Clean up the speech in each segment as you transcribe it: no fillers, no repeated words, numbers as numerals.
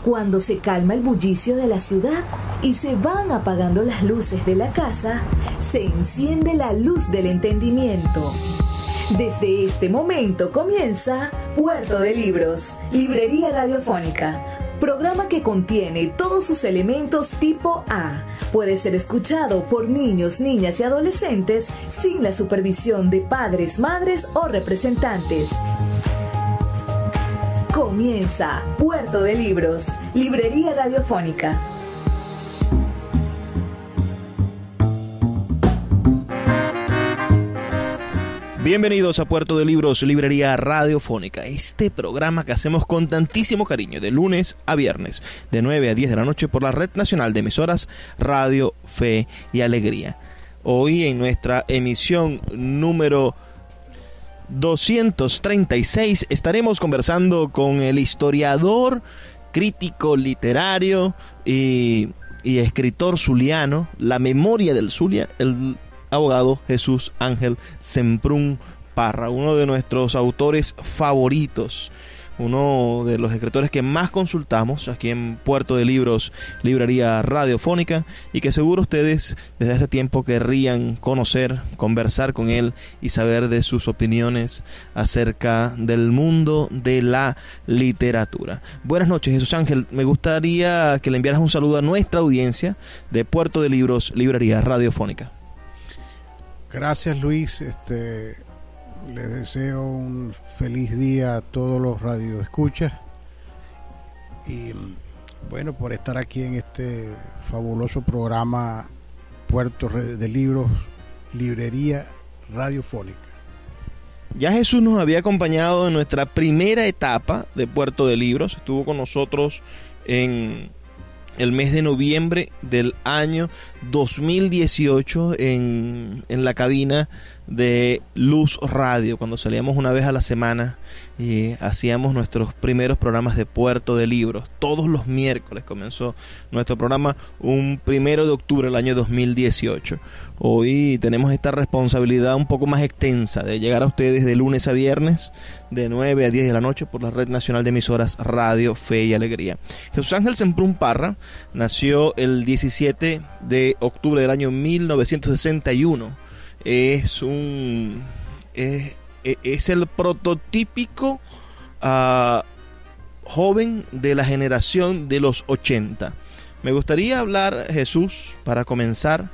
Cuando se calma el bullicio de la ciudad y se van apagando las luces de la casa, se enciende la luz del entendimiento. Desde este momento comienza Puerto de Libros, Librería Radiofónica, programa que contiene todos sus elementos tipo A. Puede ser escuchado por niños, niñas y adolescentes sin la supervisión de padres, madres o representantes. Comienza Puerto de Libros, Librería Radiofónica. Bienvenidos a Puerto de Libros, Librería Radiofónica, este programa que hacemos con tantísimo cariño de lunes a viernes, de 9 a 10 de la noche por la Red Nacional de Emisoras Radio, Fe y Alegría. Hoy en nuestra emisión número 236 estaremos conversando con el historiador, crítico literario y escritor zuliano, la memoria del Zulia, el abogado Jesús Ángel Semprún Parra, uno de nuestros autores favoritos, uno de los escritores que más consultamos aquí en Puerto de Libros, Librería Radiofónica, y que seguro ustedes desde hace tiempo querrían conocer, conversar con él y saber de sus opiniones acerca del mundo de la literatura. Buenas noches, Jesús Ángel. Me gustaría que le enviaras un saludo a nuestra audiencia de Puerto de Libros, Librería Radiofónica. Gracias, Luis. Les deseo un feliz día a todos los radioescuchas y bueno, por estar aquí en este fabuloso programa Puerto de Libros, Librería Radiofónica. Ya Jesús nos había acompañado en nuestra primera etapa de Puerto de Libros, estuvo con nosotros en el mes de noviembre del año 2018 en la cabina de Luz Radio, cuando salíamos una vez a la semana y hacíamos nuestros primeros programas de Puerto de Libros. Todos los miércoles comenzó nuestro programa, un 1 de octubre del año 2018. Hoy tenemos esta responsabilidad un poco más extensa de llegar a ustedes de lunes a viernes, de 9 a 10 de la noche por la Red Nacional de Emisoras Radio, Fe y Alegría. Jesús Ángel Semprún Parra nació el 17 de octubre del año 1961. Es el prototípico joven de la generación de los 80. Me gustaría hablar, Jesús, para comenzar,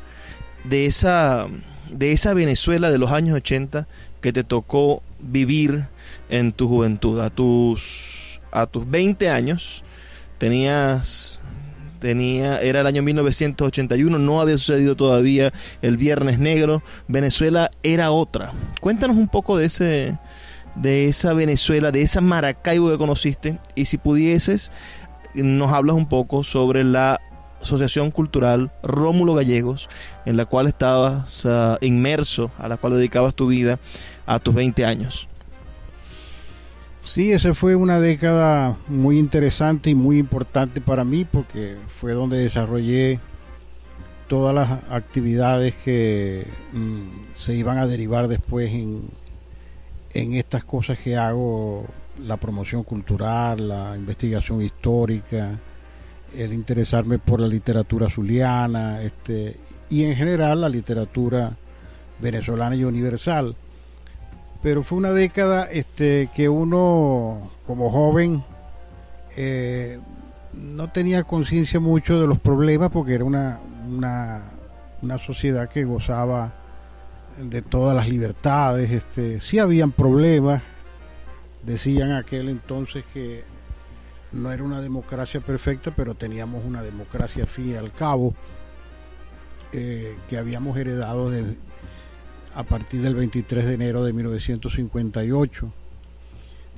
de esa Venezuela de los años 80 que te tocó vivir en tu juventud. A tus 20 años era el año 1981, no había sucedido todavía el Viernes Negro, Venezuela era otra. Cuéntanos un poco de esa Venezuela, de esa Maracaibo que conociste, y si pudieses, nos hablas un poco sobre la Asociación Cultural Rómulo Gallegos, en la cual estabas inmerso, a la cual dedicabas tu vida a tus 20 años. Sí, esa fue una década muy interesante y muy importante para mí porque fue donde desarrollé todas las actividades que se iban a derivar después en estas cosas que hago, la promoción cultural, la investigación histórica, el interesarme por la literatura zuliana, y en general la literatura venezolana y universal. Pero fue una década que uno como joven no tenía conciencia mucho de los problemas porque era una sociedad que gozaba de todas las libertades. Sí habían problemas, decían aquel entonces que no era una democracia perfecta, pero teníamos una democracia al fin y al cabo que habíamos heredado a partir del 23 de enero de 1958.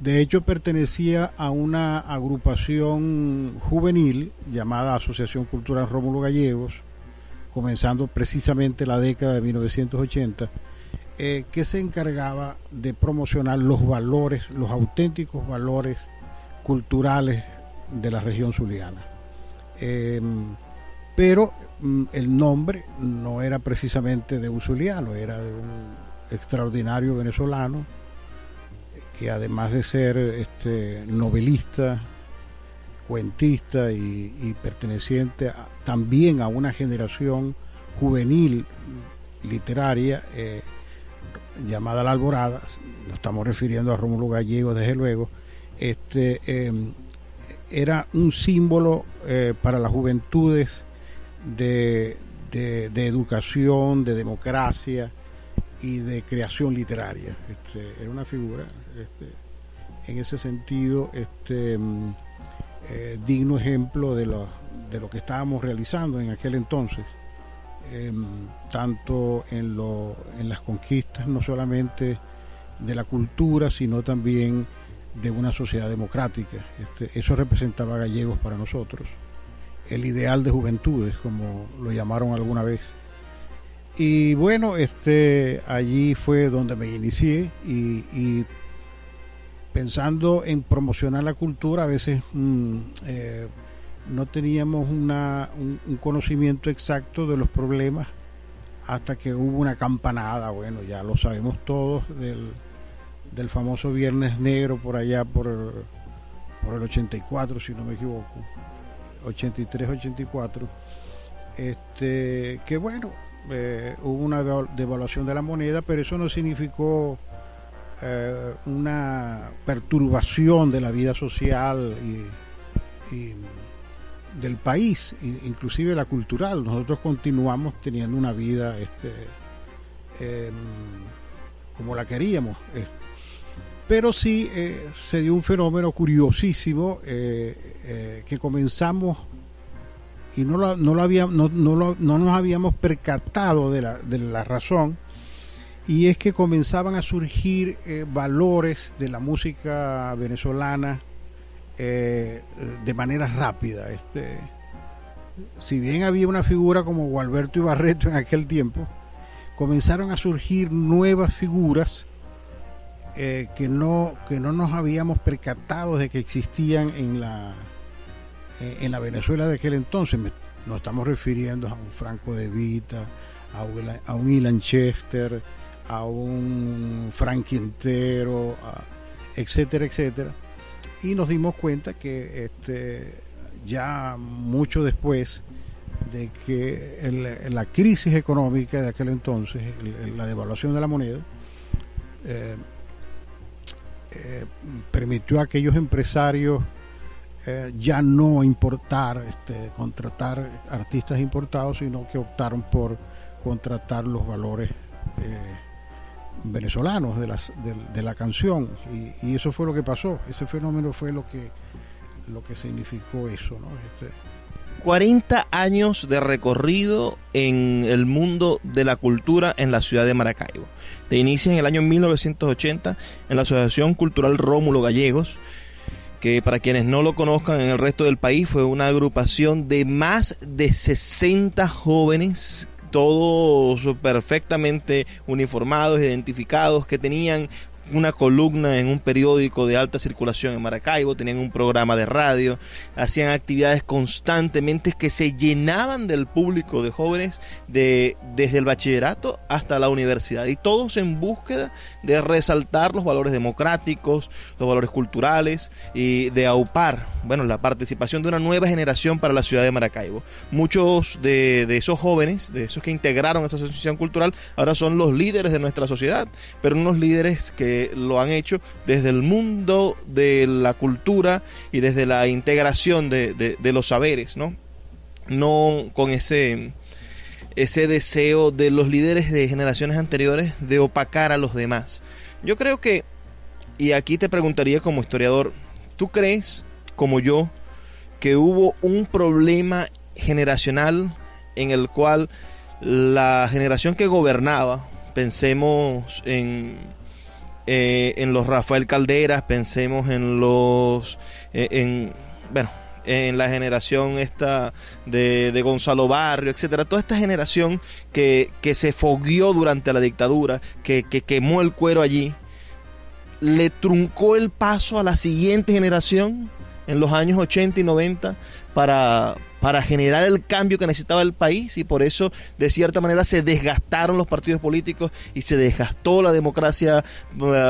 De hecho, pertenecía a una agrupación juvenil llamada Asociación Cultural Rómulo Gallegos, comenzando precisamente la década de 1980, que se encargaba de promocionar los valores, los auténticos valores culturales de la región zuliana. Pero el nombre no era precisamente de un zuliano, era de un extraordinario venezolano que además de ser novelista, cuentista y perteneciente también a una generación juvenil literaria llamada La Alborada. Nos estamos refiriendo a Rómulo Gallegos, desde luego. Era un símbolo para las juventudes de educación, de democracia y de creación literaria. Era una figura en ese sentido digno ejemplo de lo que estábamos realizando en aquel entonces, tanto en las conquistas no solamente de la cultura, sino también de una sociedad democrática. Eso representaba a Gallegos para nosotros, el ideal de juventudes, como lo llamaron alguna vez. Y bueno, allí fue donde me inicié y pensando en promocionar la cultura, a veces no teníamos un conocimiento exacto de los problemas hasta que hubo una campanada. Bueno, ya lo sabemos todos del famoso Viernes Negro por allá por el 84, si no me equivoco, 83, 84, que bueno, hubo una devaluación de la moneda, pero eso no significó una perturbación de la vida social y del país, inclusive la cultural. Nosotros continuamos teniendo una vida como la queríamos, pero sí se dio un fenómeno curiosísimo que comenzamos y no nos habíamos percatado de la razón, y es que comenzaban a surgir valores de la música venezolana de manera rápida. Si bien había una figura como Gualberto Ibarreto en aquel tiempo, comenzaron a surgir nuevas figuras que no nos habíamos percatado de que existían en la Venezuela de aquel entonces. Nos estamos refiriendo a un Franco De Vita, a un Ilan Chester, a un Frank Quintero, etcétera, etcétera. Y nos dimos cuenta que ya mucho después de que la crisis económica de aquel entonces, la devaluación de la moneda, permitió a aquellos empresarios ya no importar, contratar artistas importados, sino que optaron por contratar los valores venezolanos de la canción, y eso fue lo que pasó. Ese fenómeno fue lo que significó eso, ¿no? 40 años de recorrido en el mundo de la cultura en la ciudad de Maracaibo. Te inicia en el año 1980 en la Asociación Cultural Rómulo Gallegos, que para quienes no lo conozcan en el resto del país fue una agrupación de más de 60 jóvenes, todos perfectamente uniformados, identificados, que tenían una columna en un periódico de alta circulación en Maracaibo, tenían un programa de radio, hacían actividades constantemente que se llenaban del público de jóvenes desde el bachillerato hasta la universidad, y todos en búsqueda de resaltar los valores democráticos, los valores culturales, y de aupar, bueno, la participación de una nueva generación para la ciudad de Maracaibo. Muchos de esos jóvenes, de esos que integraron esa asociación cultural, ahora son los líderes de nuestra sociedad, pero unos líderes que lo han hecho desde el mundo de la cultura y desde la integración de los saberes, ¿no? No con ese deseo de los líderes de generaciones anteriores de opacar a los demás. Yo creo que, y aquí te preguntaría como historiador, ¿tú crees, como yo, que hubo un problema generacional en el cual la generación que gobernaba, pensemos en los Rafael Calderas, pensemos en la generación esta de Gonzalo Barrio, etcétera, toda esta generación que se fogueó durante la dictadura, que quemó el cuero allí, le truncó el paso a la siguiente generación en los años 80 y 90 para generar el cambio que necesitaba el país, y por eso de cierta manera se desgastaron los partidos políticos y se desgastó la democracia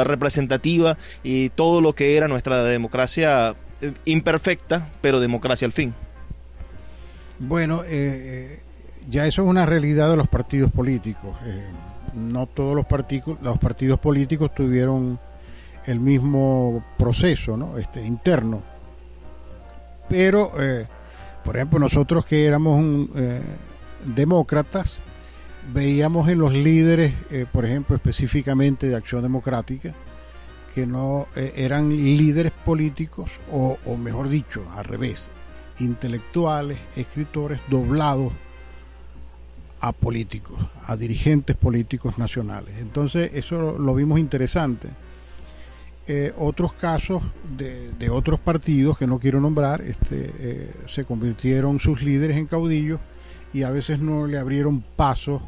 representativa y todo lo que era nuestra democracia imperfecta, pero democracia al fin. Bueno, ya eso es una realidad de los partidos políticos. No todos los partidos políticos tuvieron el mismo proceso, ¿no? Interno. Pero, por ejemplo, nosotros que éramos demócratas, veíamos en los líderes, por ejemplo, específicamente de Acción Democrática, que no eran líderes políticos, o mejor dicho, al revés, intelectuales, escritores doblados a políticos, a dirigentes políticos nacionales. Entonces eso lo vimos interesante. Otros casos de otros partidos que no quiero nombrar, se convirtieron sus líderes en caudillos y a veces no le abrieron paso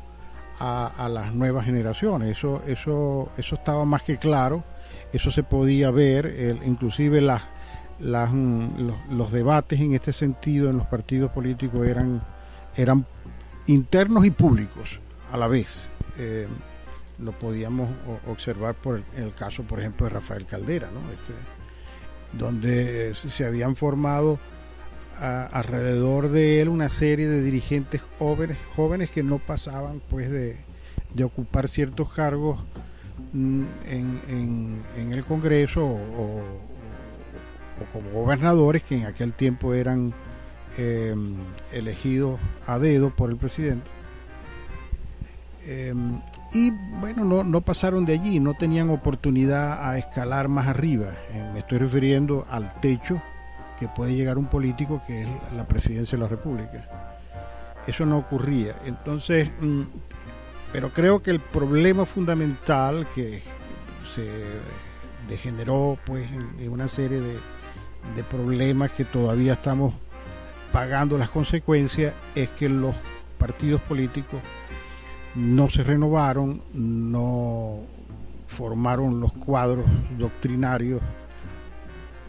a las nuevas generaciones. Eso estaba más que claro. Eso se podía ver, inclusive los debates en este sentido en los partidos políticos eran internos y públicos a la vez. Lo podíamos observar por el caso, por ejemplo, de Rafael Caldera, ¿no? Donde se habían formado alrededor de él una serie de dirigentes jóvenes que no pasaban pues de ocupar ciertos cargos en el Congreso o como gobernadores que en aquel tiempo eran elegidos a dedo por el presidente, y bueno, no pasaron de allí, no tenían oportunidad a escalar más arriba. Me estoy refiriendo al techo que puede llegar un político, que es la presidencia de la República. Eso no ocurría. Entonces, pero creo que el problema fundamental que se degeneró pues en una serie de problemas que todavía estamos pagando las consecuencias es que los partidos políticos no se renovaron, no formaron los cuadros doctrinarios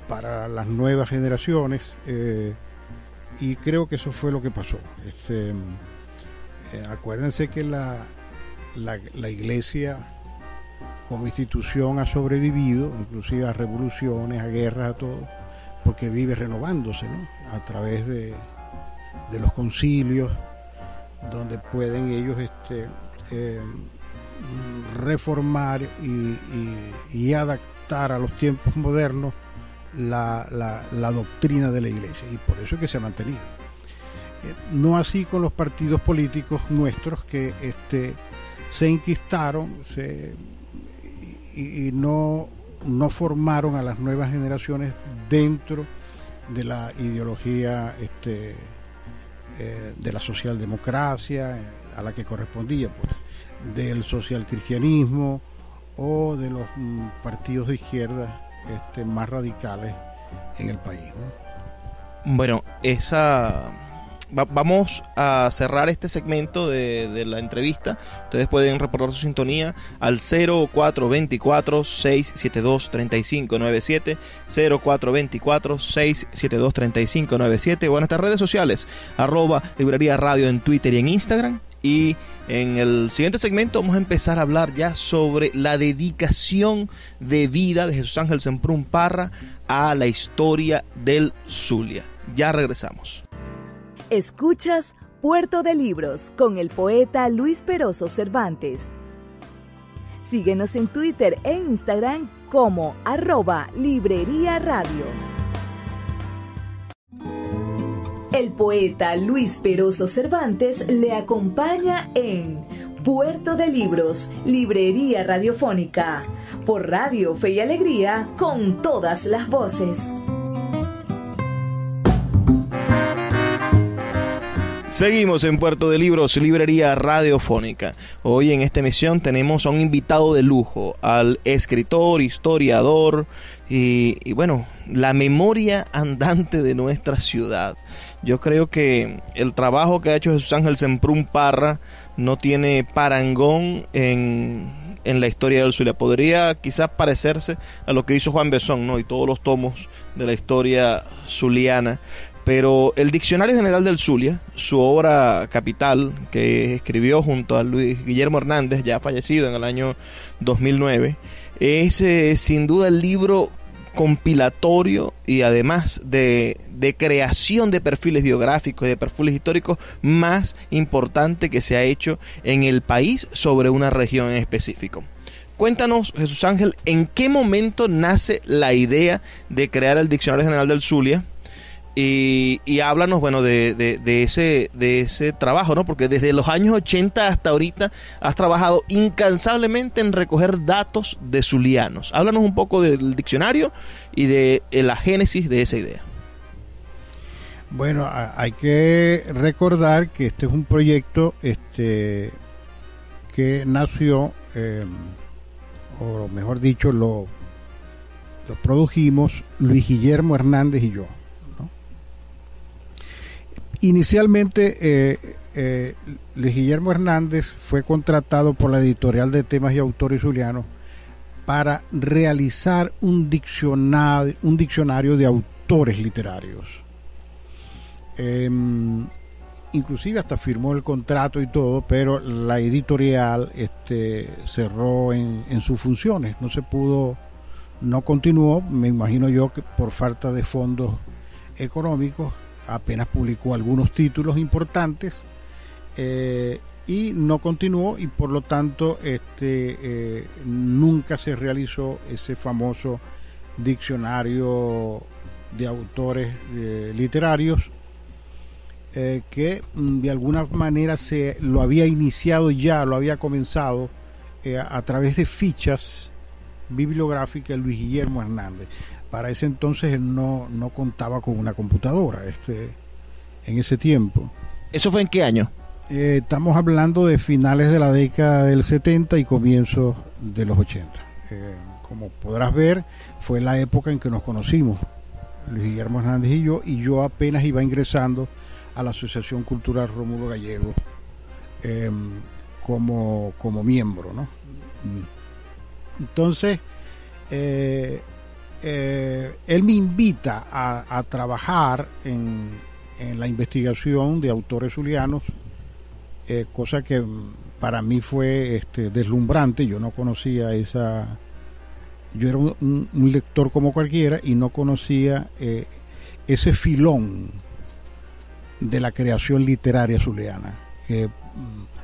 para las nuevas generaciones, y creo que eso fue lo que pasó. Acuérdense que la Iglesia como institución ha sobrevivido, inclusive a revoluciones, a guerras, a todo, porque vive renovándose, ¿no? A través de los concilios, donde pueden ellos reformar y adaptar a los tiempos modernos la doctrina de la Iglesia, y por eso es que se ha mantenido. No así con los partidos políticos nuestros, que se enquistaron y no formaron a las nuevas generaciones dentro de la ideología de la socialdemocracia a la que correspondía, pues, del socialcristianismo o de los partidos de izquierda más radicales en el país, ¿no? Bueno, vamos a cerrar este segmento de la entrevista. Ustedes pueden reportar su sintonía al 0424-672-3597, 0424-672-3597, o en nuestras redes sociales, @Librería Radio en Twitter y en Instagram. Y en el siguiente segmento vamos a empezar a hablar ya sobre la dedicación de vida de Jesús Ángel Semprún Parra a la historia del Zulia. Ya regresamos. Escuchas Puerto de Libros con el poeta Luis Peroso Cervantes. Síguenos en Twitter e Instagram como @Librería Radio. El poeta Luis Peroso Cervantes le acompaña en Puerto de Libros, Librería Radiofónica, por Radio Fe y Alegría, con todas las voces. Seguimos en Puerto de Libros, Librería Radiofónica. Hoy en esta emisión tenemos a un invitado de lujo, al escritor, historiador y bueno, la memoria andante de nuestra ciudad. Yo creo que el trabajo que ha hecho Jesús Ángel Semprún Parra no tiene parangón en la historia del Zulia. Podría quizás parecerse a lo que hizo Juan Besón, ¿no? Y todos los tomos de la historia zuliana. Pero el Diccionario General del Zulia, su obra capital, que escribió junto a Luis Guillermo Hernández, ya fallecido en el año 2009, es sin duda el libro compilatorio y además de creación de perfiles biográficos y de perfiles históricos más importante que se ha hecho en el país sobre una región en específico. Cuéntanos, Jesús Ángel, ¿en qué momento nace la idea de crear el Diccionario General del Zulia? Y háblanos, bueno, de ese trabajo, ¿no? Porque desde los años 80 hasta ahorita has trabajado incansablemente en recoger datos de zulianos. Háblanos un poco del diccionario y de la génesis de esa idea. Bueno, hay que recordar que este es un proyecto que nació, o mejor dicho, lo produjimos Luis Guillermo Hernández y yo. Inicialmente, Luis Guillermo Hernández fue contratado por la editorial de temas y autores zulianos para realizar un diccionario de autores literarios. Inclusive hasta firmó el contrato y todo, pero la editorial cerró en sus funciones, no continuó, me imagino yo que por falta de fondos económicos. Apenas publicó algunos títulos importantes y no continuó, y por lo tanto nunca se realizó ese famoso diccionario de autores literarios que de alguna manera se lo había iniciado ya, lo había comenzado a través de fichas bibliográficas Luis Guillermo Hernández. Para ese entonces él no contaba con una computadora en ese tiempo. ¿Eso fue en qué año? Estamos hablando de finales de la década del 70 y comienzos de los 80. Como podrás ver, fue la época en que nos conocimos, Luis Guillermo Hernández y yo apenas iba ingresando a la Asociación Cultural Rómulo Gallego como miembro, ¿no? Entonces, él me invita a trabajar en la investigación de autores zulianos, cosa que para mí fue deslumbrante. Yo no conocía yo era un lector como cualquiera y no conocía ese filón de la creación literaria zuliana,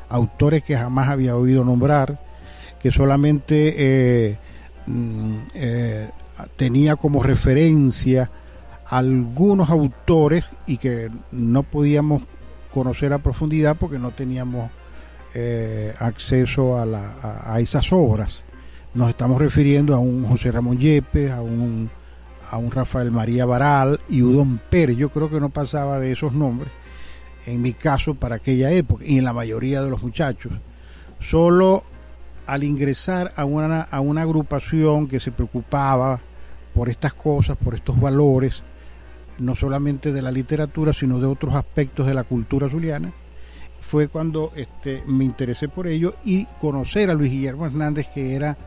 autores que jamás había oído nombrar, que solamente tenía como referencia algunos autores y que no podíamos conocer a profundidad porque no teníamos acceso a esas obras. Nos estamos refiriendo a un José Ramón Yepes, a un Rafael María Baral y Udón Pérez. Yo creo que no pasaba de esos nombres, en mi caso, para aquella época, y en la mayoría de los muchachos. Solo al ingresar a una agrupación que se preocupaba por estas cosas, por estos valores, no solamente de la literatura, sino de otros aspectos de la cultura zuliana, fue cuando me interesé por ello, y conocer a Luis Guillermo Hernández, que era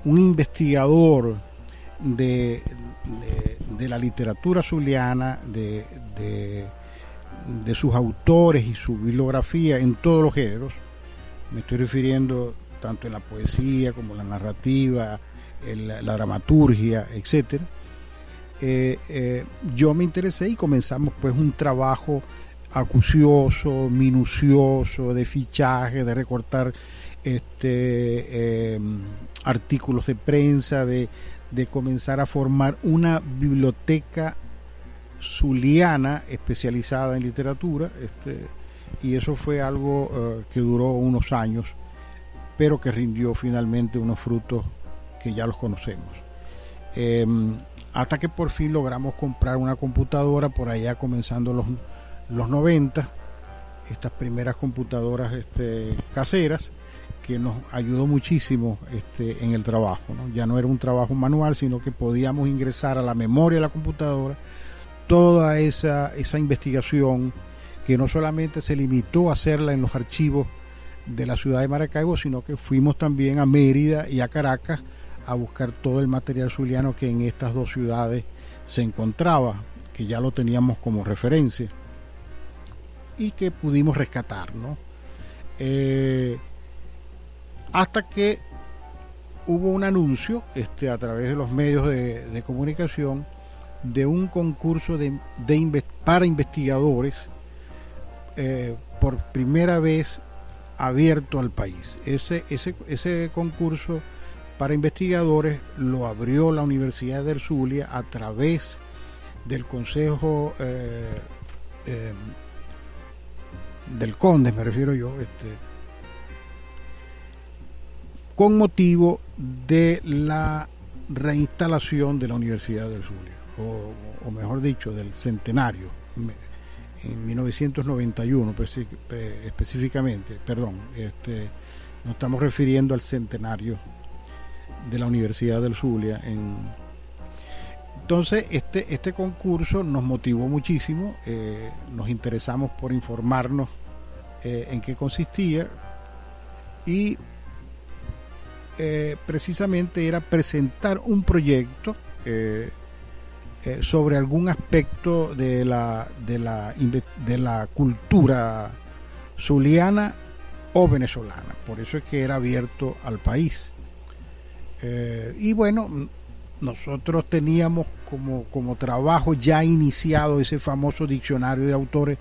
un investigador de la literatura zuliana, de sus autores y su bibliografía en todos los géneros. Me estoy refiriendo tanto en la poesía como en la narrativa, la dramaturgia, etcétera. Yo me interesé y comenzamos pues un trabajo acucioso, minucioso, de fichaje, de recortar artículos de prensa, de comenzar a formar una biblioteca zuliana especializada en literatura, y eso fue algo que duró unos años, pero que rindió finalmente unos frutos que ya los conocemos. Hasta que por fin logramos comprar una computadora por allá comenzando los 90, estas primeras computadoras caseras, que nos ayudó muchísimo en el trabajo, ¿no? Ya no era un trabajo manual, sino que podíamos ingresar a la memoria de la computadora toda esa investigación, que no solamente se limitó a hacerla en los archivos de la ciudad de Maracaibo, sino que fuimos también a Mérida y a Caracas a buscar todo el material zuliano que en estas dos ciudades se encontraba, que ya lo teníamos como referencia y que pudimos rescatar, ¿no? Hasta que hubo un anuncio a través de los medios de comunicación de un concurso para investigadores por primera vez abierto al país. Ese concurso para investigadores lo abrió la Universidad del Zulia a través del Consejo del Conde, me refiero yo, con motivo de la reinstalación de la Universidad del Zulia, o mejor dicho, del centenario, en 1991 específicamente, nos estamos refiriendo al centenario de la Universidad del Zulia. Entonces este concurso nos motivó muchísimo, nos interesamos por informarnos en qué consistía, y precisamente era presentar un proyecto sobre algún aspecto de la cultura zuliana o venezolana. Por eso es que era abierto al país. Y bueno, nosotros teníamos como trabajo ya iniciado ese famoso diccionario de autores,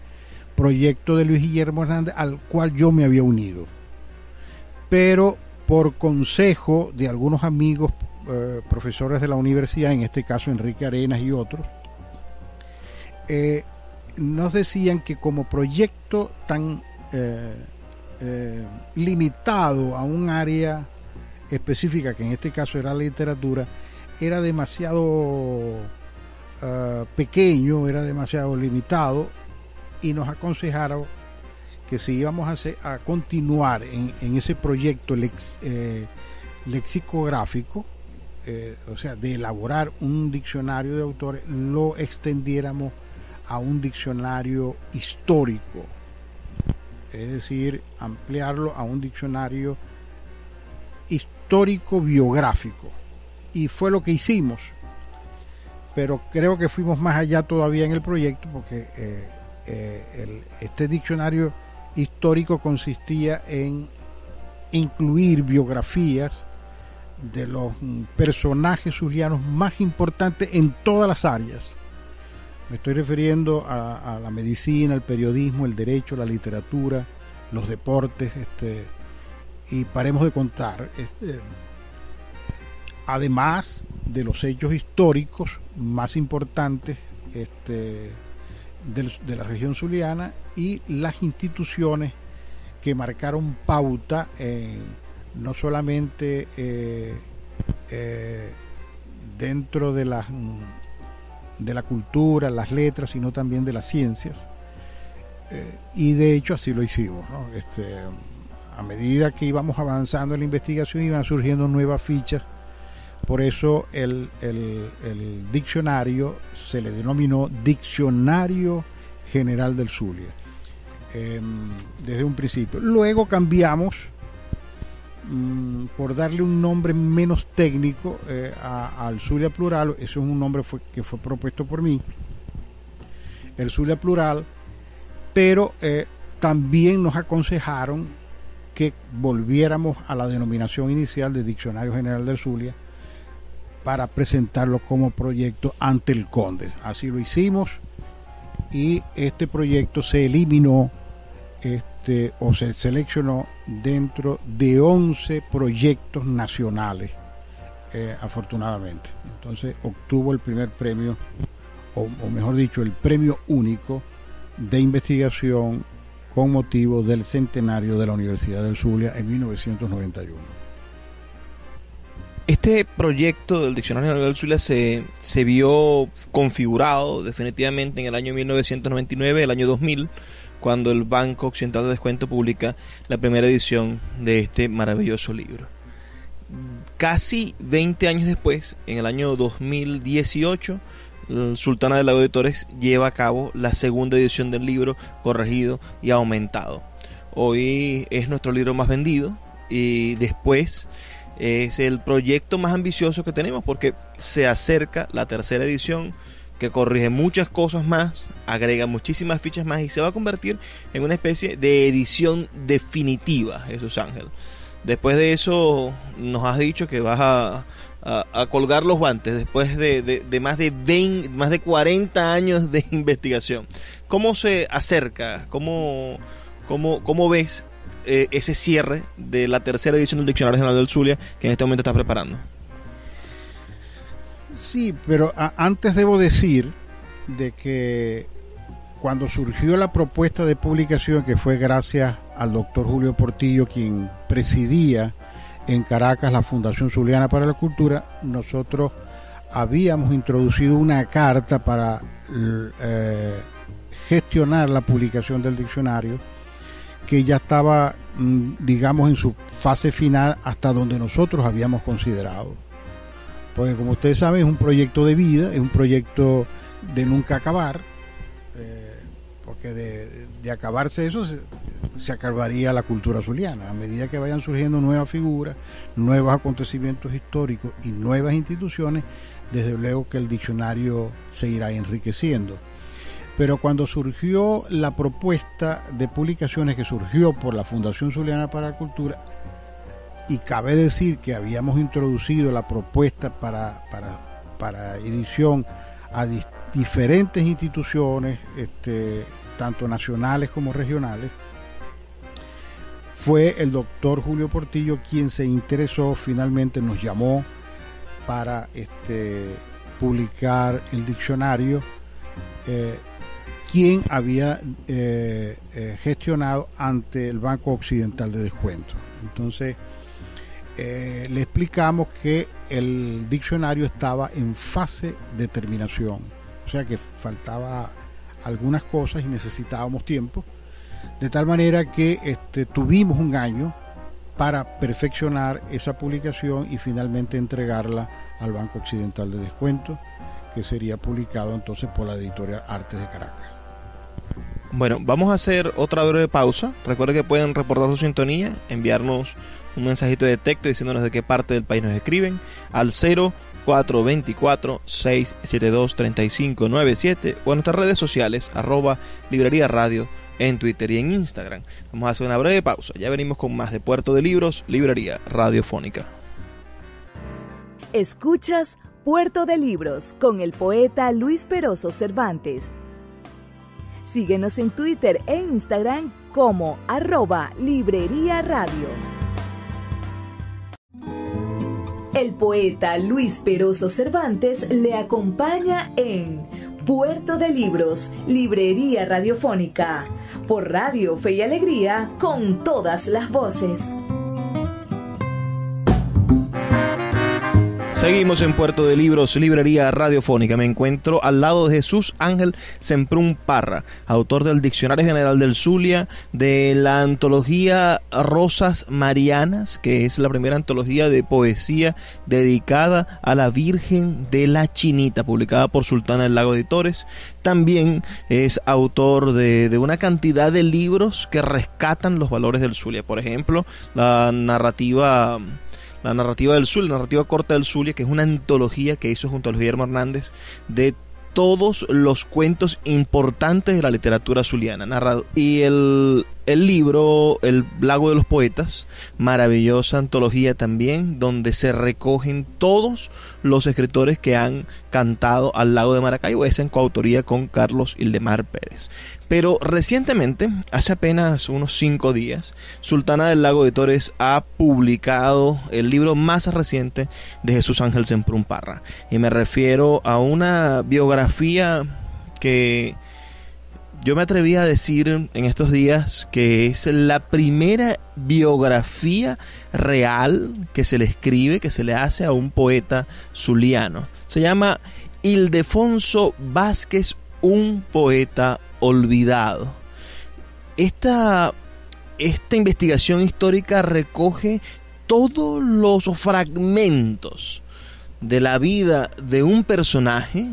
proyecto de Luis Guillermo Hernández, al cual yo me había unido. Pero por consejo de algunos amigos profesores de la universidad, en este caso Enrique Arenas y otros, nos decían que como proyecto tan limitado a un área específica, que en este caso era la literatura, era demasiado pequeño, era demasiado limitado, y nos aconsejaron que si íbamos a continuar en ese proyecto lexicográfico, o sea, de elaborar un diccionario de autores, lo extendiéramos a un diccionario histórico, es decir, ampliarlo a un diccionario histórico biográfico. Y fue lo que hicimos, pero creo que fuimos más allá todavía en el proyecto, porque este diccionario histórico consistía en incluir biografías de los personajes zulianos más importantes en todas las áreas. Me estoy refiriendo a la medicina, el periodismo, el derecho, la literatura, los deportes, y paremos de contar, además de los hechos históricos más importantes de la región zuliana, y las instituciones que marcaron pauta no solamente dentro de la cultura, las letras, sino también de las ciencias, y de hecho así lo hicimos, ¿no? A medida que íbamos avanzando en la investigación, iban surgiendo nuevas fichas. Por eso el diccionario se le denominó Diccionario General del Zulia desde un principio. Luego cambiamos por darle un nombre menos técnico al Zulia Plural. Eso es un nombre que fue propuesto por mí, el Zulia Plural, pero también nos aconsejaron que volviéramos a la denominación inicial de Diccionario General del Zulia para presentarlo como proyecto ante el Conde. Así lo hicimos, y este proyecto se eliminó o se seleccionó dentro de 11 proyectos nacionales, afortunadamente. Entonces obtuvo el primer premio, o mejor dicho, el premio único de investigación con motivo del centenario de la Universidad del Zulia en 1991. Este proyecto del Diccionario General del Zulia se vio configurado definitivamente en el año 1999, el año 2000, cuando el Banco Occidental de Descuento publica la primera edición de este maravilloso libro. Casi 20 años después, en el año 2018, Sultana del Lago Editores lleva a cabo la segunda edición del libro, corregido y aumentado. Hoy es nuestro libro más vendido, y después es el proyecto más ambicioso que tenemos, porque se acerca la tercera edición, que corrige muchas cosas más, agrega muchísimas fichas más, y se va a convertir en una especie de edición definitiva, Jesús Ángel. después de eso nos has dicho que vas a colgar los guantes después de más de 40 años de investigación. ¿Cómo se acerca? ¿Cómo ves ese cierre de la tercera edición del Diccionario General del Zulia que en este momento estás preparando? Sí, pero antes debo decir de que cuando surgió la propuesta de publicación, que fue gracias al doctor Julio Portillo, quien presidía en Caracas la Fundación Zuliana para la Cultura, nosotros habíamos introducido una carta para gestionar la publicación del diccionario, que ya estaba, digamos, en su fase final, hasta donde nosotros habíamos considerado. Porque como ustedes saben, es un proyecto de vida, es un proyecto de nunca acabar, porque de acabarse eso se acabaría la cultura zuliana. A medida que vayan surgiendo nuevas figuras, nuevos acontecimientos históricos y nuevas instituciones, desde luego que el diccionario se irá enriqueciendo. Pero cuando surgió la propuesta de publicaciones, que surgió por la Fundación Zuliana para la Cultura, y cabe decir que habíamos introducido la propuesta para edición a diferentes instituciones, tanto nacionales como regionales, fue el doctor Julio Portillo quien se interesó, finalmente nos llamó para publicar el diccionario, quien había gestionado ante el Banco Occidental de Descuento. Entonces le explicamos que el diccionario estaba en fase de terminación, o sea que faltaba algunas cosas y necesitábamos tiempo, de tal manera que tuvimos un año para perfeccionar esa publicación y finalmente entregarla al Banco Occidental de Descuento, que sería publicado entonces por la editorial Artes de Caracas. Bueno, vamos a hacer otra breve pausa. Recuerden que pueden reportar su sintonía, enviarnos un mensajito de texto diciéndonos de qué parte del país nos escriben al 0424-672-3597 o en nuestras redes sociales @Librería Radio en Twitter y en Instagram. Vamos a hacer una breve pausa. Ya venimos con más de Puerto de Libros, Librería Radiofónica. Escuchas Puerto de Libros con el poeta Luis Peroso Cervantes. Síguenos en Twitter e Instagram como @Librería Radio. El poeta Luis Peroso Cervantes le acompaña en Puerto de Libros, Librería Radiofónica, por Radio Fe y Alegría, con todas las voces. Seguimos en Puerto de Libros, Librería Radiofónica. Me encuentro al lado de Jesús Ángel Semprún Parra, autor del Diccionario General del Zulia, de la antología Rosas Marianas, que es la primera antología de poesía dedicada a la Virgen de la Chinita, publicada por Sultana del Lago Editores. También es autor de una cantidad de libros que rescatan los valores del Zulia. Por ejemplo, la narrativa del Zulia, la narrativa corta del Zulia, que es una antología que hizo junto a Luis Guillermo Hernández de todos los cuentos importantes de la literatura zuliana. Y el libro El Lago de los Poetas, maravillosa antología también, donde se recogen todos los escritores que han cantado al lago de Maracaibo, esa en coautoría con Carlos Ildemar Pérez. Pero recientemente, hace apenas unos 5 días, Sultana del Lago Editores ha publicado el libro más reciente de Jesús Ángel Semprún Parra. Y me refiero a una biografía que yo me atreví a decir en estos días que es la primera biografía real que se le escribe, que se le hace a un poeta zuliano. Se llama Ildefonso Vázquez, un poeta olvidado. Esta investigación histórica recoge todos los fragmentos de la vida de un personaje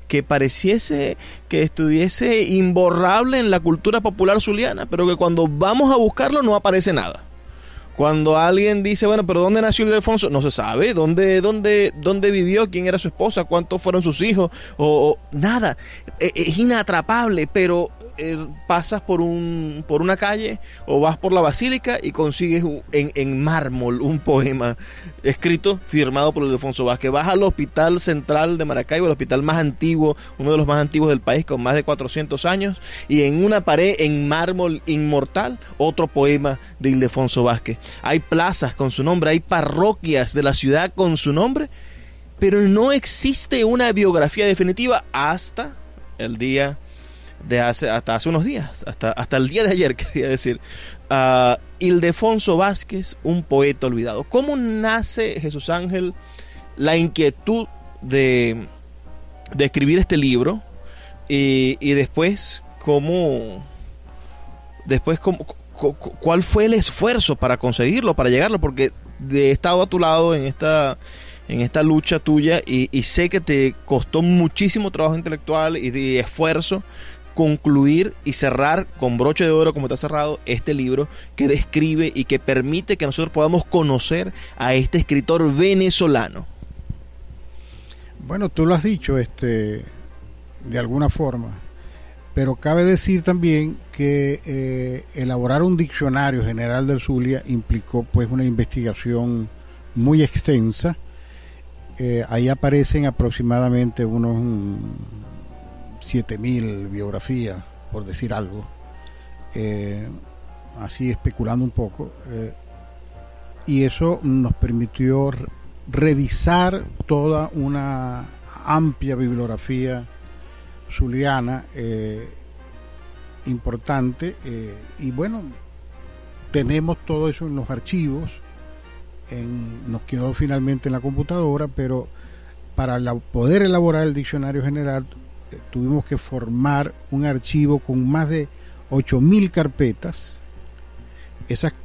que pareciese que estuviese imborrable en la cultura popular zuliana, pero que cuando vamos a buscarlo no aparece nada. Cuando alguien dice, bueno, pero ¿dónde nació Ildefonso? No se sabe. ¿Dónde vivió? ¿Quién era su esposa? ¿Cuántos fueron sus hijos? O nada. Es inatrapable, pero pasas por una calle o vas por la basílica y consigues en mármol un poema escrito, firmado por Ildefonso Vázquez. Vas al Hospital Central de Maracaibo, el hospital más antiguo, uno de los más antiguos del país, con más de 400 años, y en una pared en mármol inmortal, otro poema de Ildefonso Vázquez. Hay plazas con su nombre, hay parroquias de la ciudad con su nombre, pero no existe una biografía definitiva hasta el día hasta hace unos días, hasta el día de ayer, quería decir. Ildefonso Vázquez, un poeta olvidado. ¿Cómo nace, Jesús Ángel, la inquietud de escribir este libro? Y después, ¿cuál fue el esfuerzo para conseguirlo, para llegarlo? Porque he estado a tu lado en esta lucha tuya y sé que te costó muchísimo trabajo intelectual y de esfuerzo concluir y cerrar con broche de oro, como está cerrado, este libro que describe y que permite que nosotros podamos conocer a este escritor venezolano. Bueno, tú lo has dicho de alguna forma, pero cabe decir también que elaborar un diccionario general del Zulia implicó pues una investigación muy extensa. Ahí aparecen aproximadamente unos 7.000 biografías, por decir algo, así especulando un poco, y eso nos permitió revisar toda una amplia bibliografía zuliana importante, y bueno, tenemos todo eso en los archivos, nos quedó finalmente en la computadora, pero para poder elaborar el diccionario general tuvimos que formar un archivo con más de 8.000 carpetas.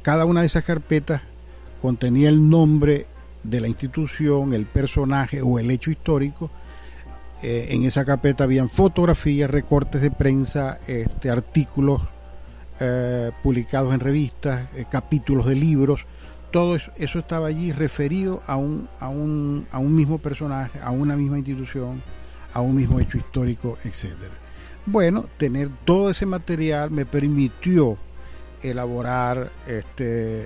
Cada una de esas carpetas contenía el nombre de la institución, el personaje o el hecho histórico. En esa carpeta habían fotografías, recortes de prensa, artículos publicados en revistas, capítulos de libros. Todo eso estaba allí referido a un mismo personaje, a una misma institución, a un mismo hecho histórico, etcétera. Bueno, tener todo ese material me permitió elaborar,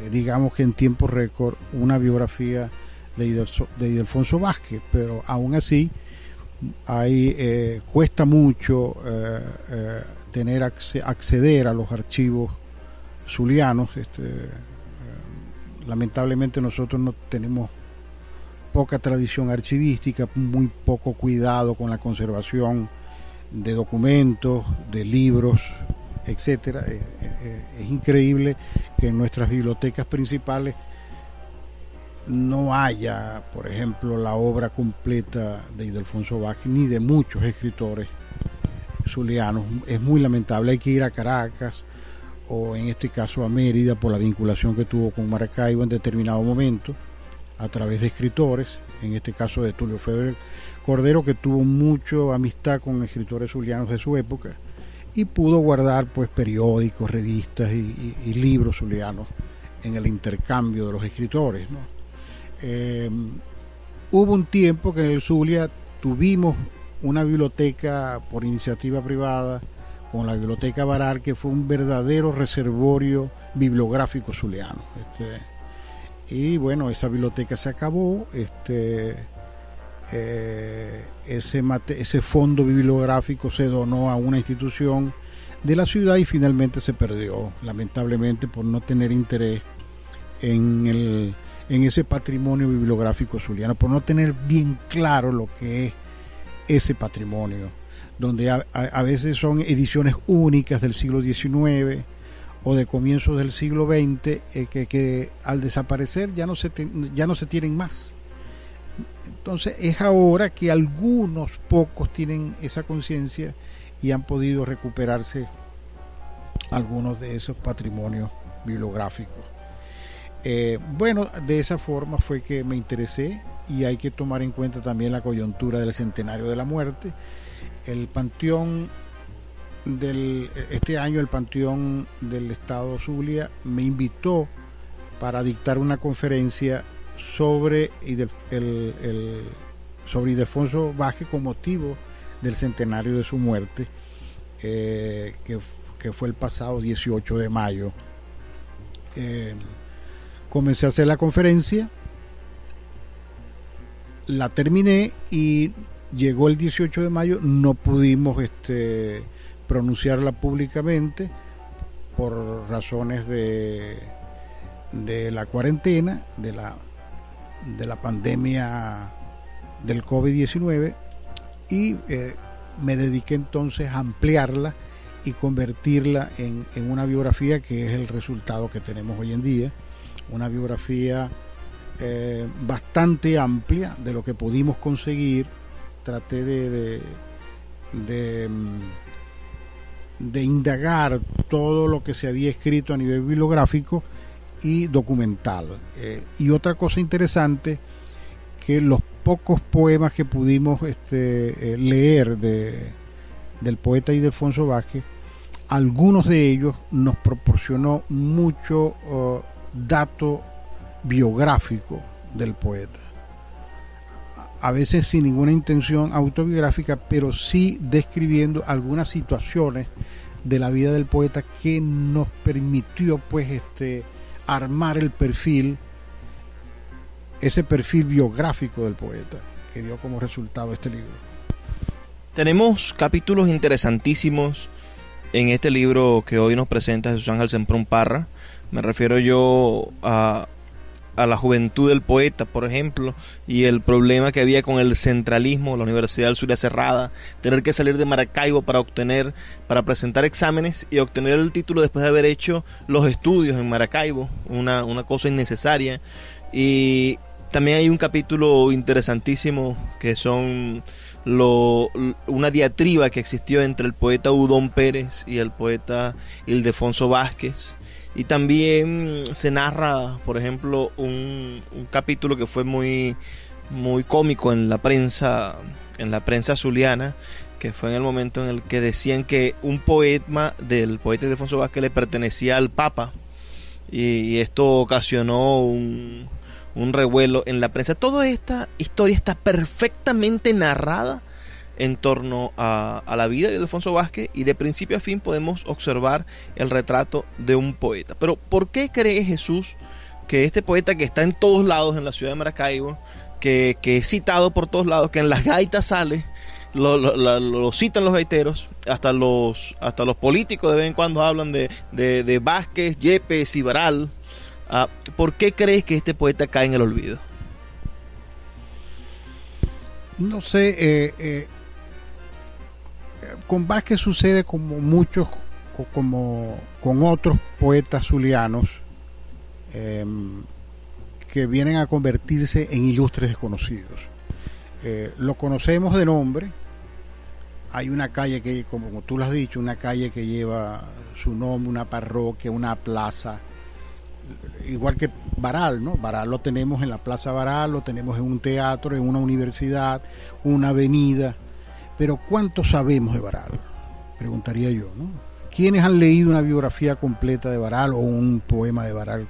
digamos que en tiempo récord, una biografía de Ildefonso Vázquez, pero aún así cuesta mucho acceder a los archivos zulianos. Lamentablemente nosotros no tenemos poca tradición archivística, muy poco cuidado con la conservación de documentos, de libros, etcétera. Es increíble que en nuestras bibliotecas principales no haya, por ejemplo, la obra completa de Ildefonso Vázquez ni de muchos escritores zulianos. Es muy lamentable. Hay que ir a Caracas o en este caso a Mérida por la vinculación que tuvo con Maracaibo en determinado momento, a través de escritores, en este caso de Tulio Febre Cordero, que tuvo mucha amistad con escritores zulianos de su época y pudo guardar pues periódicos, revistas y libros zulianos en el intercambio de los escritores, ¿no? Hubo un tiempo que en el Zulia tuvimos una biblioteca por iniciativa privada con la Biblioteca Baral, que fue un verdadero reservorio bibliográfico zuliano. Y bueno, esa biblioteca se acabó, ese fondo bibliográfico se donó a una institución de la ciudad y finalmente se perdió, lamentablemente, por no tener interés en ese patrimonio bibliográfico zuliano, por no tener bien claro lo que es ese patrimonio, donde a veces son ediciones únicas del siglo XIX o de comienzos del siglo XX, que al desaparecer ya no se tienen más. Entonces es ahora que algunos pocos tienen esa conciencia y han podido recuperarse algunos de esos patrimonios bibliográficos. Bueno, de esa forma fue que me interesé, y hay que tomar en cuenta también la coyuntura del centenario de la muerte. El panteón este año el Panteón del Estado Zulia me invitó para dictar una conferencia sobre Ildefonso Vázquez con motivo del centenario de su muerte, que fue el pasado 18 de mayo. Comencé a hacer la conferencia, la terminé y llegó el 18 de mayo, no pudimos pronunciarla públicamente por razones de la cuarentena, de la pandemia del COVID-19, y me dediqué entonces a ampliarla y convertirla en una biografía que es el resultado que tenemos hoy en día, una biografía bastante amplia de lo que pudimos conseguir. Traté de indagar todo lo que se había escrito a nivel bibliográfico y documental. Y otra cosa interesante, que los pocos poemas que pudimos leer del poeta Ildefonso Vázquez, algunos de ellos nos proporcionó mucho dato biográfico del poeta, a veces sin ninguna intención autobiográfica, pero sí describiendo algunas situaciones de la vida del poeta que nos permitió pues armar el perfil, ese perfil biográfico del poeta, que dio como resultado este libro. Tenemos capítulos interesantísimos en este libro que hoy nos presenta Jesús Ángel Semprún Parra. Me refiero yo a la juventud del poeta, por ejemplo, y el problema que había con el centralismo, la Universidad del Zulia cerrada, tener que salir de Maracaibo para presentar exámenes y obtener el título después de haber hecho los estudios en Maracaibo, una cosa innecesaria. Y también hay un capítulo interesantísimo que son una diatriba que existió entre el poeta Udón Pérez y el poeta Ildefonso Vázquez. Y también se narra, por ejemplo, un capítulo que fue muy, muy cómico en la prensa zuliana, que fue en el momento en el que decían que un poema del poeta Ildefonso Vázquez le pertenecía al Papa, y esto ocasionó un revuelo en la prensa. Toda esta historia está perfectamente narrada en torno a la vida de Ildefonso Vázquez, y de principio a fin podemos observar el retrato de un poeta. Pero ¿por qué cree Jesús que este poeta, que está en todos lados en la ciudad de Maracaibo, que es citado por todos lados, que en las gaitas sale, lo citan los gaiteros, hasta los políticos de vez en cuando hablan de Vázquez, Yepes y Baral, ¿por qué crees que este poeta cae en el olvido? No sé, con Vázquez sucede como con otros poetas zulianos que vienen a convertirse en ilustres desconocidos. Lo conocemos de nombre. Hay una calle que, como tú lo has dicho, una calle que lleva su nombre, una parroquia, una plaza, igual que Baral, ¿no? Baral lo tenemos en la Plaza Baral, lo tenemos en un teatro, en una universidad, una avenida. Pero ¿cuánto sabemos de Baral? Preguntaría yo, ¿no? ¿Quiénes han leído una biografía completa de Baral, o un poema de Baral,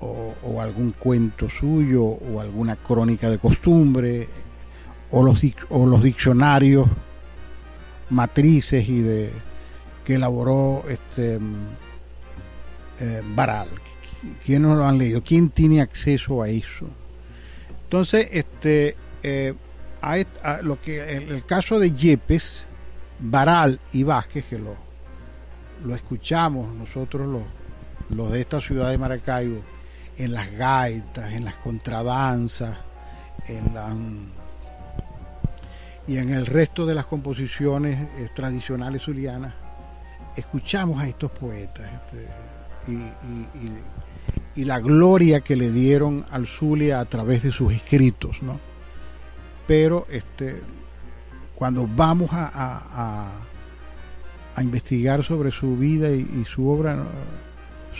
o algún cuento suyo, o alguna crónica de costumbre, o los diccionarios matrices que elaboró Baral? ¿Quiénes no lo han leído? ¿Quién tiene acceso a eso? Entonces, el caso de Yepes, Baral y Vázquez, que lo escuchamos nosotros los de esta ciudad de Maracaibo, en las gaitas, en las contradanzas, y en el resto de las composiciones tradicionales zulianas, escuchamos a estos poetas y la gloria que le dieron al Zulia a través de sus escritos, ¿no? Pero cuando vamos a investigar sobre su vida y su obra,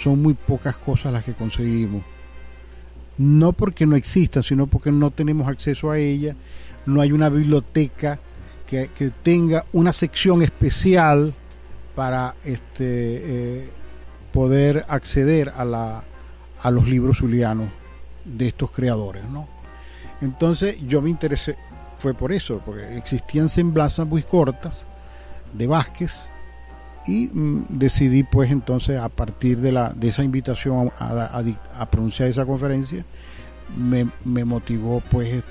son muy pocas cosas las que conseguimos. No porque no exista, sino porque no tenemos acceso a ella. No hay una biblioteca que tenga una sección especial para poder acceder a los libros zulianos de estos creadores, ¿no? Entonces yo me interesé, fue por eso, porque existían semblanzas muy cortas Vázquez, y decidí pues entonces, a partir de esa invitación a pronunciar esa conferencia, me motivó pues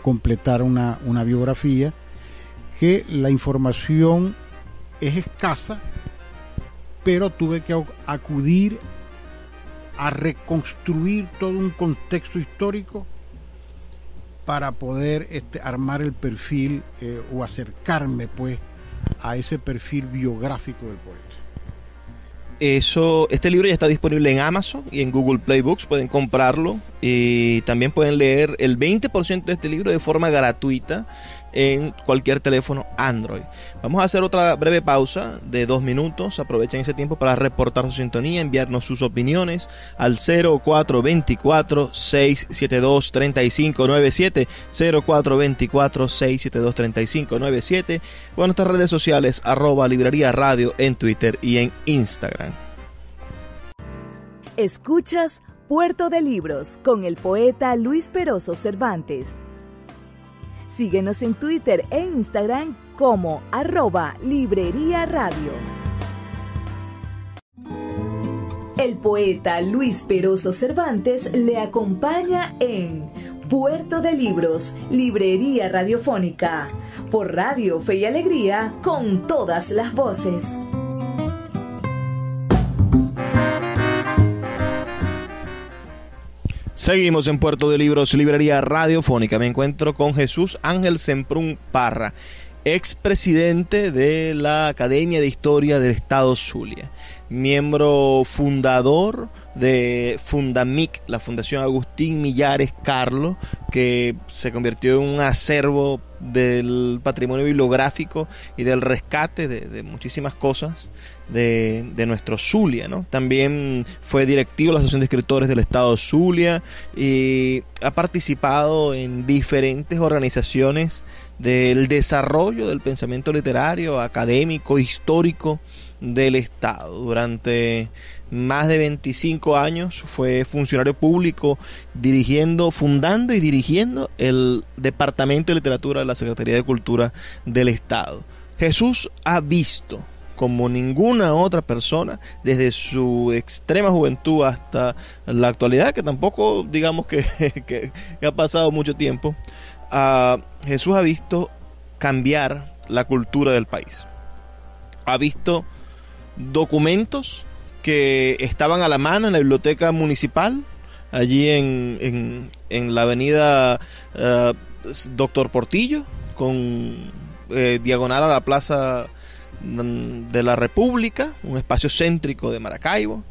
completar una biografía, que la información es escasa, pero tuve que acudir a reconstruir todo un contexto histórico para poder armar el perfil o acercarme pues a ese perfil biográfico del poeta. Este libro ya está disponible en Amazon y en Google Play Books, pueden comprarlo y también pueden leer el 20% de este libro de forma gratuita en cualquier teléfono Android. Vamos a hacer otra breve pausa de 2 minutos. Aprovechen ese tiempo para reportar su sintonía, enviarnos sus opiniones al 0424-672-3597, 0424-672-3597, o en nuestras redes sociales @Librería Radio en Twitter y en Instagram. Escuchas Puerto de Libros con el poeta Luis Peroso Cervantes. Síguenos en Twitter e Instagram como @Librería Radio. El poeta Luis Peroso Cervantes le acompaña en Puerto de Libros, Librería Radiofónica, por Radio Fe y Alegría, con todas las voces. Seguimos en Puerto de Libros, Librería Radiofónica. Me encuentro con Jesús Ángel Semprún Parra, expresidente de la Academia de Historia del Estado Zulia, miembro fundador de Fundamic, la Fundación Agustín Millares Carlo, que se convirtió en un acervo del patrimonio bibliográfico y del rescate de muchísimas cosas de nuestro Zulia, ¿no? También fue directivo de la Asociación de Escritores del Estado Zulia y ha participado en diferentes organizaciones del desarrollo del pensamiento literario, académico, histórico del Estado. Durante más de 25 años fue funcionario público, fundando y dirigiendo el Departamento de Literatura de la Secretaría de Cultura del Estado. Jesús ha visto, como ninguna otra persona, desde su extrema juventud hasta la actualidad, que tampoco digamos que ha pasado mucho tiempo, Jesús ha visto cambiar la cultura del país. Ha visto documentos que estaban a la mano en la biblioteca municipal, allí en la avenida Doctor Portillo, con diagonal a la Plaza de la República, un espacio céntrico de Maracaibo,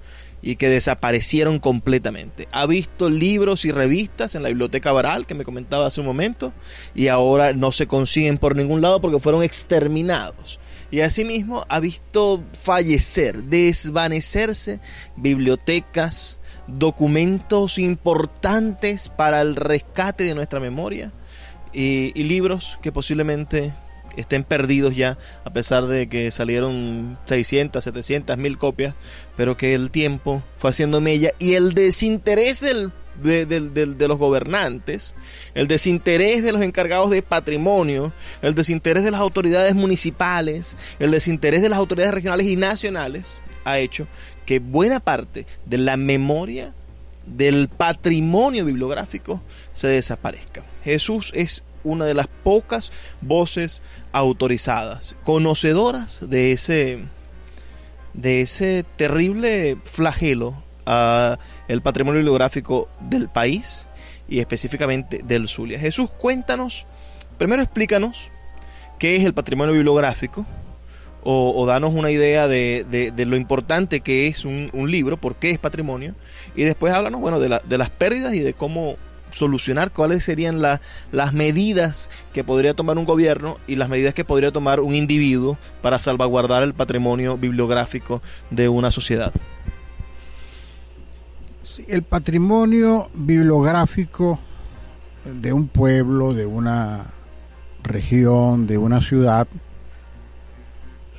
y que desaparecieron completamente. Ha visto libros y revistas en la Biblioteca Baral, que me comentaba hace un momento, y ahora no se consiguen por ningún lado porque fueron exterminados. Y asimismo ha visto fallecer, desvanecerse bibliotecas, documentos importantes para el rescate de nuestra memoria, y libros que posiblemente estén perdidos ya, a pesar de que salieron 600, 700, 1000 copias, pero que el tiempo fue haciendo mella, y el desinterés de los gobernantes, el desinterés de los encargados de patrimonio, el desinterés de las autoridades municipales, el desinterés de las autoridades regionales y nacionales, ha hecho que buena parte de la memoria del patrimonio bibliográfico se desaparezca. Jesús es una de las pocas voces autorizadas, conocedoras de ese terrible flagelo a el patrimonio bibliográfico del país y específicamente del Zulia. Jesús, cuéntanos, primero explícanos qué es el patrimonio bibliográfico, o danos una idea de lo importante que es un libro, por qué es patrimonio, y después háblanos, bueno, de las pérdidas y de cómo solucionar, cuáles serían las medidas que podría tomar un gobierno y las medidas que podría tomar un individuo para salvaguardar el patrimonio bibliográfico de una sociedad. Sí, el patrimonio bibliográfico de un pueblo, de una región, de una ciudad,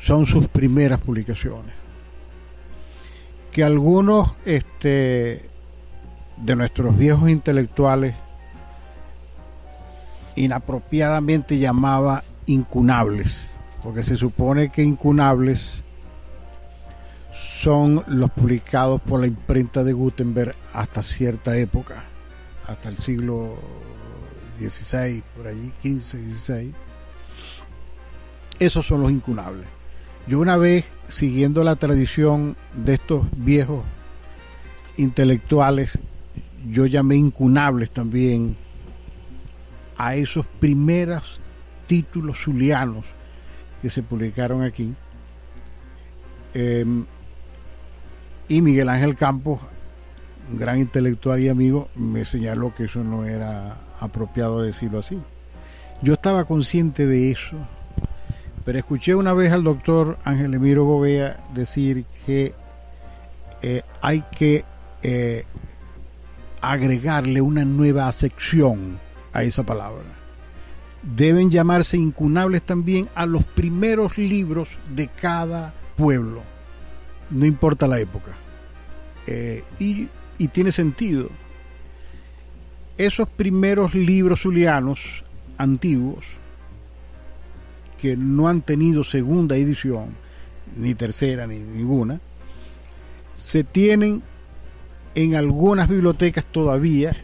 son sus primeras publicaciones. Que algunos de nuestros viejos intelectuales inapropiadamente llamaba incunables, porque se supone que incunables son los publicados por la imprenta de Gutenberg hasta cierta época, hasta el siglo XVI, por allí, XV, XVI. Esos son los incunables. Yo una vez, siguiendo la tradición de estos viejos intelectuales, yo llamé incunables también a esos primeros títulos zulianos que se publicaron aquí. Y Miguel Ángel Campos, un gran intelectual y amigo, me señaló que eso no era apropiado decirlo así. Yo estaba consciente de eso, pero escuché una vez al doctor Ángel Emiro Gobea decir que hay que agregarle una nueva acepción a esa palabra. Deben llamarse incunables también a los primeros libros de cada pueblo, no importa la época. Y tiene sentido. Esos primeros libros zulianos antiguos, que no han tenido segunda edición, ni tercera, ni ninguna, se tienen en algunas bibliotecas todavía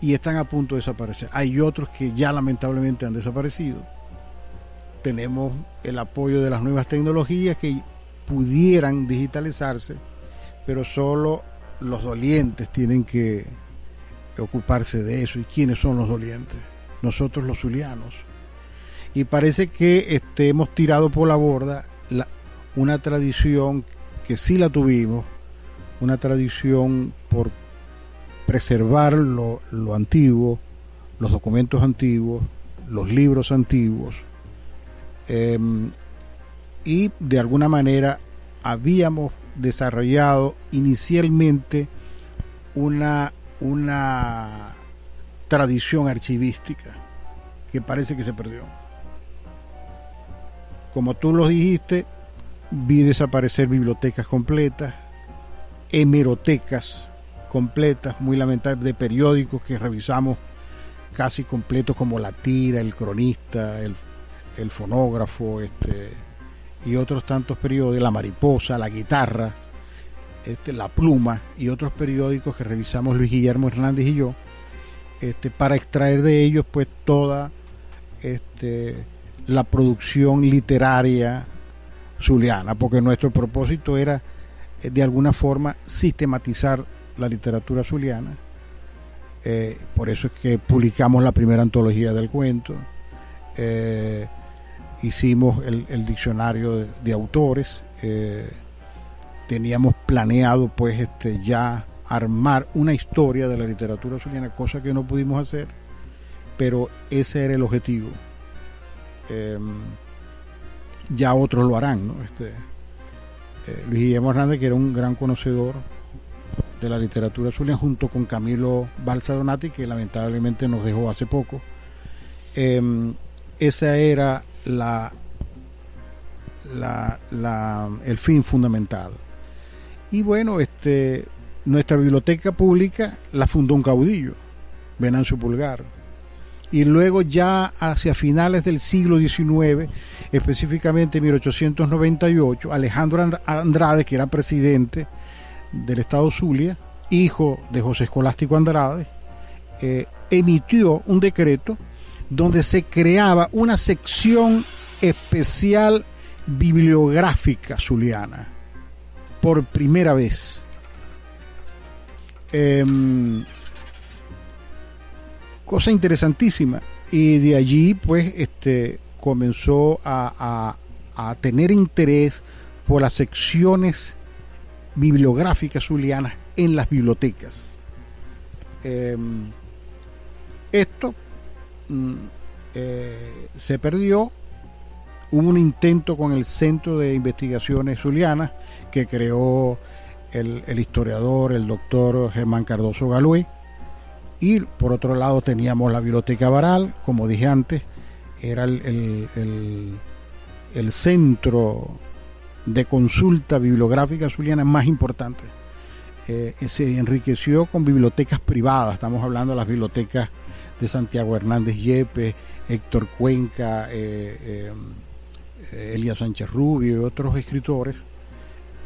y están a punto de desaparecer. Hay otros que ya lamentablemente han desaparecido. Tenemos el apoyo de las nuevas tecnologías que pudieran digitalizarse, pero solo los dolientes tienen que ocuparse de eso. ¿Y quiénes son los dolientes? Nosotros los zulianos. Y parece que hemos tirado por la borda una tradición que sí la tuvimos, una tradición por preservar lo antiguo, los documentos antiguos, los libros antiguos, y de alguna manera habíamos desarrollado inicialmente una tradición archivística que parece que se perdió. Como tú lo dijiste, vi desaparecer bibliotecas completas, hemerotecas completas, muy lamentables, de periódicos que revisamos casi completos, como La Tira, El Cronista, el Fonógrafo, y otros tantos periódicos, La Mariposa, La Guitarra, La Pluma, y otros periódicos que revisamos Luis Guillermo Hernández y yo, para extraer de ellos pues toda la producción literaria zuliana, porque nuestro propósito era de alguna forma sistematizar la literatura zuliana. Por eso es que publicamos la primera antología del cuento, hicimos el diccionario de autores, teníamos planeado pues ya armar una historia de la literatura zuliana, cosa que no pudimos hacer, pero ese era el objetivo. Ya otros lo harán, ¿no? Luis Guillermo Hernández, que era un gran conocedor de la literatura zuliana, junto con Camilo Balsa Donati, que lamentablemente nos dejó hace poco. Esa era el fin fundamental. Y bueno, nuestra biblioteca pública la fundó un caudillo, Venancio Pulgar. Y luego ya hacia finales del siglo XIX, específicamente en 1898, Alejandro Andrade, que era presidente del estado Zulia, hijo de José Escolástico Andrade, emitió un decreto donde se creaba una sección especial bibliográfica zuliana por primera vez. Cosa interesantísima, y de allí pues comenzó a tener interés por las secciones bibliográficas zulianas en las bibliotecas. Esto se perdió. Hubo un intento con el Centro de Investigaciones Zulianas que creó el historiador, el doctor Germán Cardoso Galué. Y por otro lado teníamos la Biblioteca Baral, como dije antes, era el centro de consulta bibliográfica zuliana más importante. Se enriqueció con bibliotecas privadas, estamos hablando de las bibliotecas de Santiago Hernández Yepes, Héctor Cuenca, Elías Sánchez Rubio y otros escritores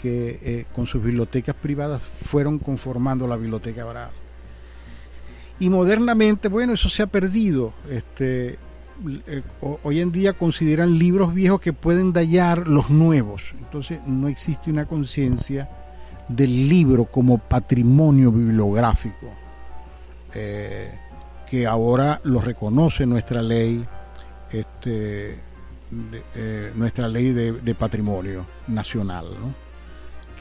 que con sus bibliotecas privadas fueron conformando la Biblioteca Baral. Y modernamente, bueno, eso se ha perdido. Hoy en día consideran libros viejos que pueden dañar los nuevos. Entonces no existe una conciencia del libro como patrimonio bibliográfico, que ahora lo reconoce nuestra ley, nuestra ley de patrimonio nacional, ¿no?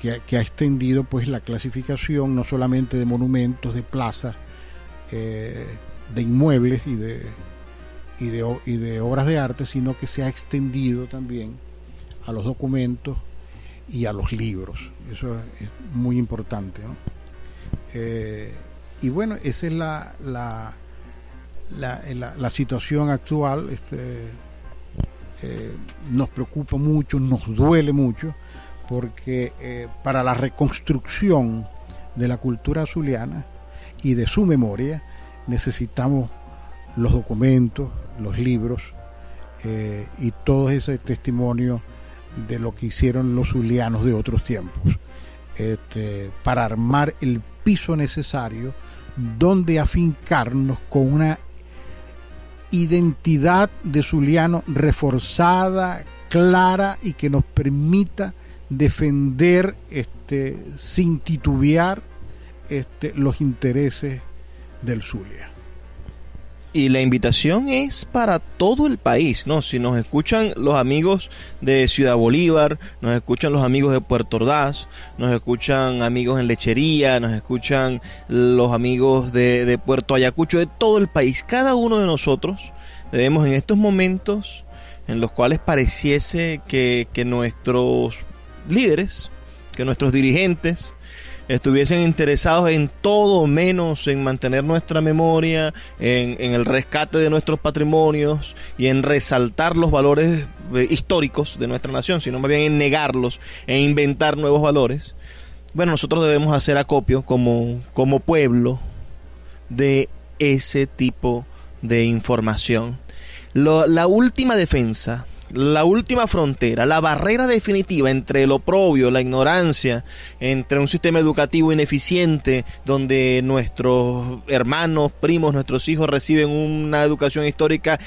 que ha extendido pues la clasificación no solamente de monumentos, de plazas, de inmuebles y de obras de arte, sino que se ha extendido también a los documentos y a los libros. Eso es muy importante, ¿no? Y bueno, esa es la situación actual. Nos preocupa mucho, nos duele mucho, porque para la reconstrucción de la cultura zuliana y de su memoria necesitamos los documentos, los libros y todo ese testimonio de lo que hicieron los zulianos de otros tiempos, para armar el piso necesario donde afincarnos con una identidad de zuliano reforzada, clara, y que nos permita defender sin titubear los intereses del Zulia. Y la invitación es para todo el país, ¿no? Si nos escuchan los amigos de Ciudad Bolívar, nos escuchan los amigos de Puerto Ordaz, nos escuchan amigos en Lechería, nos escuchan los amigos de Puerto Ayacucho, de todo el país. Cada uno de nosotros debemos, en estos momentos en los cuales pareciese que nuestros líderes, que nuestros dirigentes estuviesen interesados en todo menos en mantener nuestra memoria, en el rescate de nuestros patrimonios y en resaltar los valores históricos de nuestra nación, sino más bien en negarlos, en inventar nuevos valores. Bueno, nosotros debemos hacer acopio como pueblo de ese tipo de información. La última defensa, la última frontera, la barrera definitiva entre el oprobio, la ignorancia, entre un sistema educativo ineficiente donde nuestros hermanos, primos, nuestros hijos reciben una educación histórica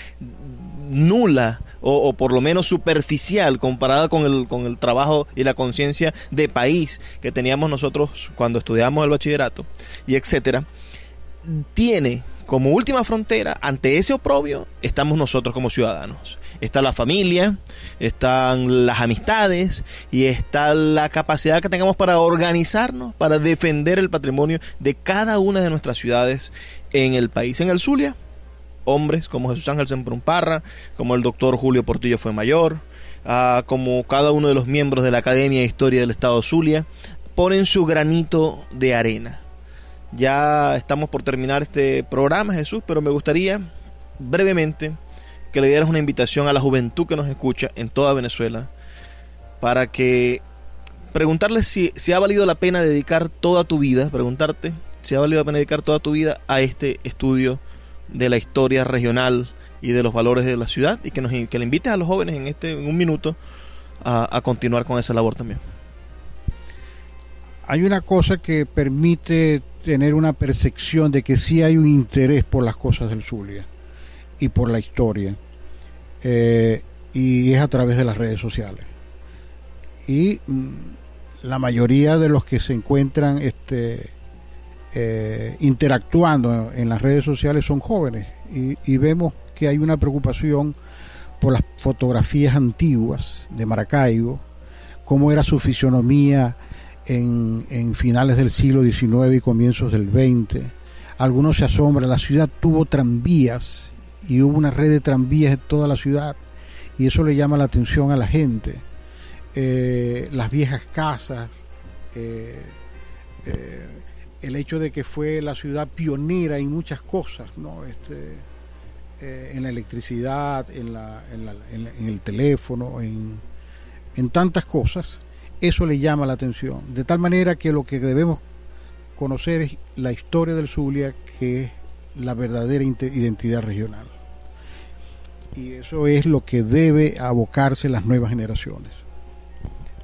nula o por lo menos superficial comparada con el trabajo y la conciencia de país que teníamos nosotros cuando estudiamos el bachillerato y etcétera, tiene como última frontera ante ese oprobio estamos nosotros como ciudadanos. Está la familia, están las amistades y está la capacidad que tengamos para organizarnos, para defender el patrimonio de cada una de nuestras ciudades en el país. En el Zulia, hombres como Jesús Ángel Semprún Parra, como el doctor Julio Portillo Fuenmayor, como cada uno de los miembros de la Academia de Historia del Estado Zulia, ponen su granito de arena. Ya estamos por terminar este programa, Jesús, pero me gustaría brevemente que le dieras una invitación a la juventud que nos escucha en toda Venezuela para que preguntarles si ha valido la pena dedicar toda tu vida, preguntarte si ha valido la pena dedicar toda tu vida a este estudio de la historia regional y de los valores de la ciudad, y que le invites a los jóvenes en un minuto a continuar con esa labor también. Hay una cosa que permite tener una percepción de que sí hay un interés por las cosas del Zulia y por la historia, y es a través de las redes sociales. Y la mayoría de los que se encuentran interactuando en las redes sociales son jóvenes, y vemos que hay una preocupación por las fotografías antiguas de Maracaibo, cómo era su fisonomía en finales del siglo XIX y comienzos del XX. Algunos se asombran, la ciudad tuvo tranvías y hubo una red de tranvías en toda la ciudad, y eso le llama la atención a la gente. Las viejas casas, el hecho de que fue la ciudad pionera en muchas cosas, ¿no? En la electricidad, en el teléfono, en tantas cosas. Eso le llama la atención, de tal manera que lo que debemos conocer es la historia del Zulia, que es la verdadera identidad regional. Y eso es lo que debe abocarse las nuevas generaciones.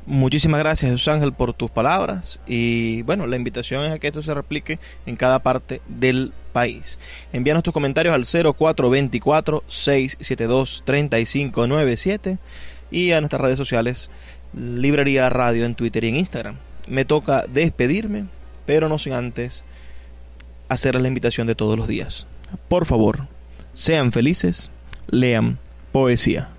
Muchísimas gracias, Jesús Ángel, por tus palabras. Y bueno, la invitación es a que esto se replique en cada parte del país. Envíanos tus comentarios al 0424-672-3597 y a nuestras redes sociales, Librería Radio en Twitter y en Instagram. Me toca despedirme, pero no sin antes hacerles la invitación de todos los días. Por favor, sean felices, lean poesía.